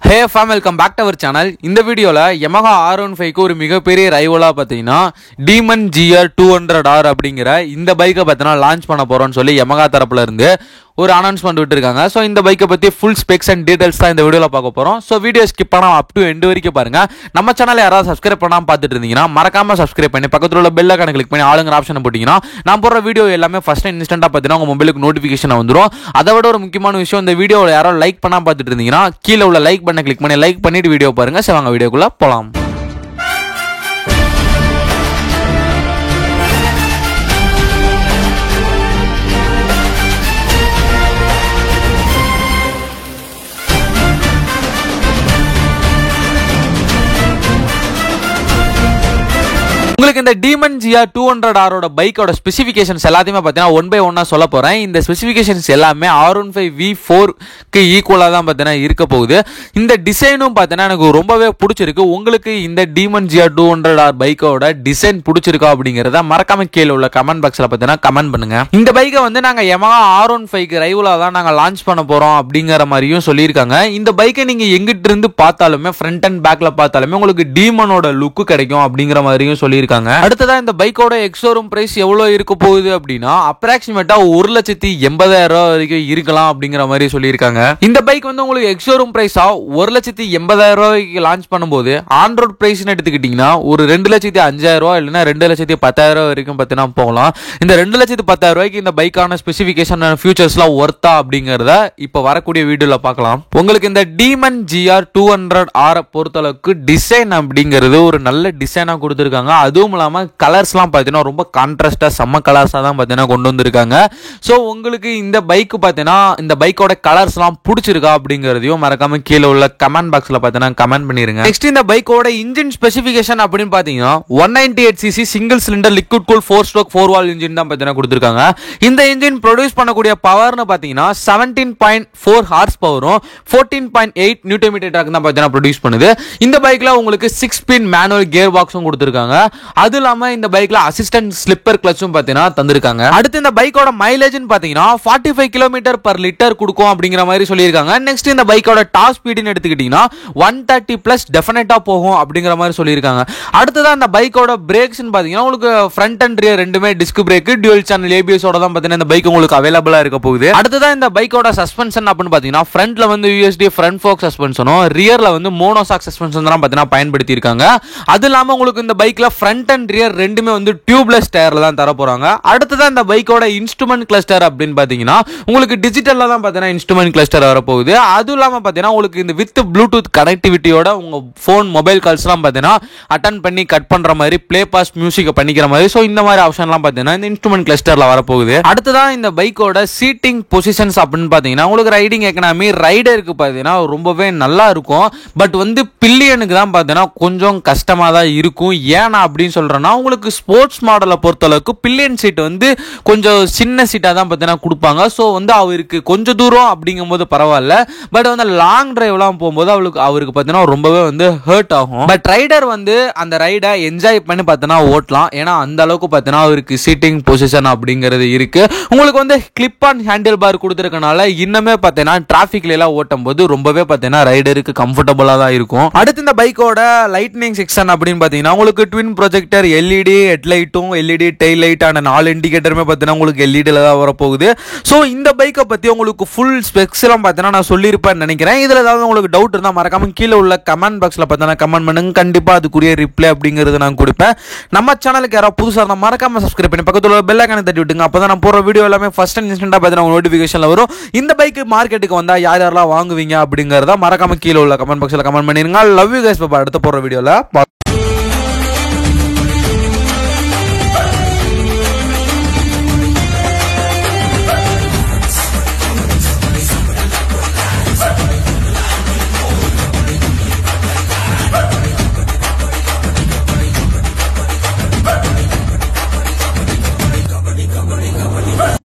Hey fam, welcome back to our channel. இந்த வீடியோல Yamaha R15 க்கு ஒரு மிகப்பெரிய ரைவலா பாத்தீங்கன்னா Demon GR 200R அப்படிங்கற இந்த பைக்கை பத்தினா லான்ச் பண்ண போறோம்னு சொல்லி Yamaha தரப்புல இருந்து ஒரு அனௌன்ஸ்மென்ட் விட்டுருக்காங்க. சோ இந்த பைக்கை பத்தி ஃபுல் ஸ்பெக்ஸ் அண்ட் டீடைல்ஸ் தான் இந்த வீடியோல பார்க்க போறோம். சோ வீடியோ ஸ்கிப் பண்ணாம அப் டு எண்ட் வரைக்கும் பாருங்க. நம்ம சேனலை யாராவது சப்ஸ்கிரைப் பண்ணாம பார்த்துட்டு இருந்தீங்கன்னா மறக்காம சப்ஸ்கிரைப் பண்ணி பக்கத்துல உள்ள பெல் ஐகானை கிளிக் பண்ணி ஆளுங்கிற ஆப்ஷனை போட்டீங்கன்னா நான் போடுற வீடியோ எல்லாமே ஃபர்ஸ்ட் இன்ஸ்டன்ட்டா பார்த்தீங்கன்னா உங்க மொபைலுக்கு நோட்டிஃபிகேஷன் வந்துரும். அதை விட ஒரு முக்கியமான விஷயம், இந்த வீடியோல யாராவது லைக் பண்ணாம பார்த்துட்டு இருந்தீங்கன்னா கீழே உள்ள லைக் பட்டனை கிளிக் பண்ணி லைக் பண்ணிட்டு வீடியோ பாருங்க. சோ வாங்க வீடியோக்குள்ள போலாம். உங்களுக்கு இந்த Demon GR 200R ஓட பைக்கோட ஸ்பெசிஃபிகேஷன்ஸ் எல்லாத்தையுமே பார்த்தீங்கன்னா ஒன் பை ஒன்னா சொல்ல போறேன். இந்த ஸ்பெசிஃபிகேஷன்ஸ் எல்லாமே R15 V4 க்கு ஈக்குவலா தான் பார்த்தீங்கன்னா இருக்க போகுது. இந்த டிசைனும் பார்த்தீங்கன்னா எனக்கு ரொம்பவே பிடிச்சிருக்கு. உங்களுக்கு இந்த Demon GR 200R பைக்கோட டிசைன் பிடிச்சிருக்கா அப்படிங்கறத மறக்காம கீழே உள்ள கமெண்ட் பாக்ஸ்ல பார்த்தீங்கன்னா கமெண்ட் பண்ணுங்க. இந்த பைக்கை வந்து நாங்க Yamaha R15 க்கு ரைவலா தான் நாங்க லான்ச் பண்ண போறோம் அப்படிங்கிற மாதிரியும் சொல்லியிருக்காங்க. இந்த பைக்கை நீங்க எங்கிட்ட இருந்து பார்த்தாலுமே ஃப்ரண்ட் அண்ட் பேக்ல பார்த்தாலுமே உங்களுக்கு டீமனோட லுக் கிடைக்கும் அப்படிங்கிற மாதிரியும் சொல்லியிருக்காங்க. அடுத்ததா இந்த பைக்கோட எக்ஸோரூம் பிரைஸ் எவ்வளவு இருக்க போகுது அப்படின்னா அப்ராக்சிமேட்டா 1,80,000 வரைக்கும் இருக்கலாம் அப்படிங்கிற மாதிரி சொல்லியிருக்காங்க. இந்த பைக் வந்து உங்களுக்கு எக்ஸோரூம் பிரைஸா 1,80,000 லான்ச் பண்ணும்போது ஆன் ரோட் பிரைஸ் எடுத்துக்கிட்டீங்கன்னா ஒரு 2,05,000 இல்லைன்னா 2,10,000 வரைக்கும் பார்த்தீங்கன்னா போகலாம். இந்த 2,10,000 இந்த பைக்கான ஸ்பெசிஃபிகேஷன் ஃபியூச்சர்ஸ்லாம் ஒர்த்தா அப்படிங்கறத இப்ப வரக்கூடிய வீடியோல பார்க்கலாம். உங்களுக்கு இந்த Demon GR 200R பொறுத்தளவுக்கு டிசைன் அப்படிங்கிறது ஒரு நல்ல டிசைனா கொடுத்திருக்காங்க. அதுவும் இல்லாம கலர்ஸ்லாம் பார்த்தீங்கன்னா ரொம்ப கான்ட்ராஸ்டா செம்ம கலர்ஸா தான் பார்த்தீங்கன்னா கொண்டு வந்திருக்காங்க. ஸோ உங்களுக்கு இந்த பைக் பார்த்தீங்கன்னா இந்த பைக்கோட கலர்ஸ்லாம் பிடிச்சிருக்கா அப்படிங்கிறதையும் மறக்காம கீழே உள்ள கமெண்ட் பாக்ஸ்ல பார்த்தீங்கன்னா கமெண்ட் பண்ணிருங்க. நெக்ஸ்ட் இந்த பைக்கோட இன்ஜின் ஸ்பெசிஃபிகேஷன் அப்படின்னு பார்த்தீங்கன்னா 198cc single cylinder liquid cool 4-stroke 4-valve engine தான் பார்த்தீங்கன்னா கொடுத்திருக்காங்க. இந்த இன்ஜின் ப்ரொடியூஸ் பண்ணக்கூடிய பவர்னு பார்த்தீங்கன்னா 17.4 ஹார்ஸ் பவரும் 14.8 நியூட்டன் மீட்டர் டார்க் தான் பார்த்தீங்கன்னா ப்ரொடியூஸ் பண்ணுது. இந்த பைக்ல உங்களுக்கு 6-pin மேனுவல் கியர் பாக்ஸும் கொடுத்திருக்காங்க. அது இல்லாம இந்த பைக்ல அசிஸ்டன்ட் ஸ்லிப்பர் கிளட்சும் பார்த்தீங்கன்னா தந்திருக்காங்க. அடுத்து இந்த பைக்கோட மைலேஜ்னு பார்த்தீங்கன்னா 45 கிலோமீட்டர் பர் லிட்டர் கொடுக்கும் அப்படிங்கிற மாதிரி சொல்லியிருக்காங்க. நெக்ஸ்ட் இந்த பைக்கோட டாப் ஸ்பீடுன்னு எடுத்துக்கிட்டீங்கன்னா 130+ டெஃபினட்டா போகும் அப்படிங்கிற மாதிரி சொல்லியிருக்காங்க. அடுத்ததா இந்த பைக்கோட பிரேக்ஸ்னு பார்த்தீங்கன்னா உங்களுக்கு ஃப்ரண்ட் அண்ட் ரியர் ரெண்டுமே disc brake dual channel ABS ஓட தான் பார்த்தீங்கன்னா இந்த பைக் உங்களுக்கு அவைலபிளா இருக்க போகுது. அடுத்ததா இந்த பைக்கோட சஸ்பென்ஷன் அப்படின்னு பார்த்தீங்கன்னா ஃப்ரண்ட்ல வந்து USD ஃப்ரண்ட் ஃபோக் சஸ்பென்ஷனும் ரியர்ல வந்து மோனோசாக் சஸ்பென்ஷன் தான் பார்த்தீங்கன்னா பயன்படுத்தி இருக்காங்க. அது இல்லாம உங்களுக்கு இந்த பைக்ல ஃப்ரண்ட் அண்ட் ரியர் ரெண்டுமே வந்து டியூப்லெஸ் டயர்ல தான் தர போறாங்க. அடுத்ததா இந்த பைக்கோட இன்ஸ்ட்ருமென்ட் கிளஸ்டர் அப்படின்னு பாத்தீங்கன்னா உங்களுக்கு டிஜிட்டல்ல தான் பாத்தீங்கன்னா இன்ஸ்ட்ருமென்ட் கிளஸ்டர் வர போகுது. அது இல்லாம பாத்தீங்கன்னா உங்களுக்கு இந்த வித் ப்ளூடூத் கனெக்டிவிட்டியோட உங்க போன் மொபைல் கால்ஸ்லாம் பாத்தீங்கன்னா அட்டெண்ட் பண்ணி கட் பண்ற மாதிரி பிளே பாஸ் மியூசிக் பண்ணிக்கிற மாதிரி சோ இந்த மாதிரி ஆப்ஷன்லாம் பாத்தீங்கன்னா இந்த இன்ஸ்ட்ருமென்ட் கிளஸ்டர்ல வர போகுது. அடுத்ததா இந்த பைக்கோட சீட்டிங் பொசிஷன்ஸ் அப்படின்னு பாத்தீங்கன்னா உங்களுக்கு ரைடிங் எக்கனாமி ரைடருக்கு பாத்தீங்கன்னா ரொம்பவே நல்லா இருக்கும். பட் வந்து பில்லியனுக்கு தான் பாத்தீங்கன்னா கொஞ்சம் கஷ்டமா தான் இருக்கும். ஏன்னா அப்படின்னு சொல்றேன்னா உங்களுக்கு ஸ்போர்ட்ஸ் மாடலை பொறுத்தளவுக்கு பில்லியன் சீட் வந்து கொஞ்சம் சின்ன சீட்டா தான் பார்த்தீங்கன்னா கொடுப்பாங்க. ஸோ வந்து அவருக்கு கொஞ்சம் தூரம் அப்படிங்கும் போது பரவாயில்ல. பட் வந்து லாங் டிரைவ்லாம் போகும்போது அவருக்கு பார்த்தீங்கன்னா ரொம்பவே வந்து ஹர்ட் ஆகும். பட் ரைடர் வந்து அந்த ரைடை என்ஜாய் பண்ணி பார்த்தீங்கன்னா ஓட்டலாம். ஏன்னா அந்த அளவுக்கு பார்த்தீங்கன்னா அவருக்கு சீட்டிங் பொசிஷன் அப்படிங்கிறது இருக்கு. உங்களுக்கு வந்து கிளிப் ஆன் ஹேண்டில் பார் கொடுத்துருக்கனால இன்னுமே பார்த்தீங்கன்னா டிராஃபிக்ல எல்லாம் ஓட்டும் போது ரொம்பவே பார்த்தீங்கன்னா ரைடருக்கு கம்ஃபர்டபுளா தான் இருக்கும். அடுத்து இந்த பைக்கோட லைட்னிங் செக்ஷன் அப்படின்னு பார்த்தீங்கன்னா உங்களுக்கு twin projector LED ஹெட்லைட்டும் LED tail light ஆன 4 இண்டிகேட்டருமே பார்த்தீங்கன்னா உங்களுக்கு LED-ல தான் வரப்போகுது. ஸோ இந்த பைக்கை பற்றி உங்களுக்கு ஃபுல் ஸ்பெக்ஸ் எல்லாம் பார்த்தீங்கன்னா நான் சொல்லியிருப்பேன்னு நினைக்கிறேன். இதில் ஏதாவது உங்களுக்கு டவுட் இருந்தால் மறக்காம கீழே உள்ள கமெண்ட் பாக்ஸில் பார்த்தீங்கன்னா கமெண்ட் பண்ணுங்க. கண்டிப்பாக அதுக்குரிய ரிப்ளை அப்படிங்கிறது நான் கொடுப்பேன். நம்ம சேனலுக்கு யாராவது புதுசாக இருந்தால் மறக்காம சப்ஸ்கிரைப் பண்ணி பக்கத்தில் உள்ள பெல் ஐகானை தட்டி விட்டுங்க. அப்போ தான் நான் போகிற வீடியோ எல்லாமே ஃபர்ஸ்ட் அண்ட் இன்ஸ்டன்ட்டாக பார்த்தீங்கன்னா நோட்டிஃபிகேஷனில் வரும். இந்த பைக் மார்க்கெட்டுக்கு வந்தால் யாரெல்லாம் வாங்குவீங்க அப்படிங்கிறத மறக்காம கீழே உள்ள கமெண்ட் பாக்ஸில் கமெண்ட் பண்ணிருங்க. Love you guys. அடுத்த போகிற வீடியோவில்